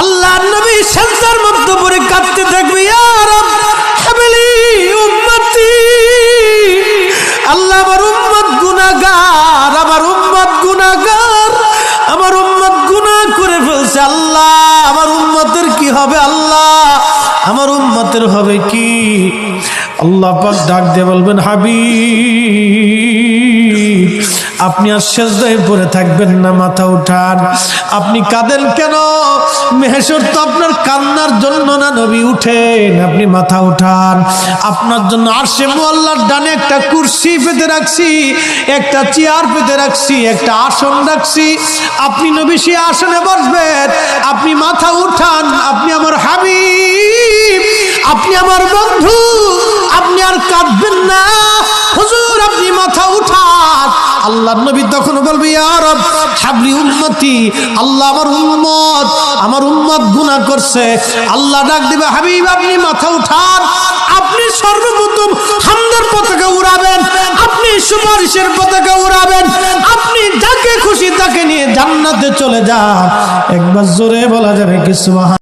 আল্লাহর নবী সিজদার মধ্যে পড়ে কাঁদতে থাকবে, ইয়া রব হাবলি উম্মতি, আল্লাহ আমার উম্মত গুনাহগার, আমার উম্মত গুনাহগার, আমার উম্মত গুনাহ করে ফেলছে, আল্লাহ আমার উম্মতের কি হবে, আল্লাহ আমার উম্মতের হবে কি? আল্লাহ পাক ডাক দিয়ে বলবেন, হাবিব আপনি আর সিজদায় পড়ে থাকবেন না, মাথা উঠান। আপনি কাঁদেন কেন? মেহশর তো আপনার কান্নার জন্য না নবী, উঠেন, আপনি মাথা উঠান। আপনার জন্য আরশে মুআল্লার ডানে একটা কুরসি পেতে রাখছি, একটা চেয়ার পেতে রাখছি, একটা আসন রাখছি, আপনি নবী সেই আসনে বসবেন। আপনি মাথা উঠান, আপনি আমার হাবিব, আপনি আমার বন্ধু, আপনি আর কাঁদবেন না। হুজুর আপনি মাথা উঠান। আল্লাহর নবী তখন বলবে, ইয়া রব হাবলি উম্মতি, আল্লাহ আমার উম্মত গুনাহ করছে। আল্লাহ ডাক দিবে, হাবিব আপনি মাথা উঠান। আপনি সর্বপ্রথম হামদের পতাকা উড়াবেন, আপনি সুপারিশের পতাকা উড়াবেন, আপনি যাকে খুশি তাকে নিয়ে জান্নাতে চলে যান। একবার জোরে বলা যাবে কি সুবহান।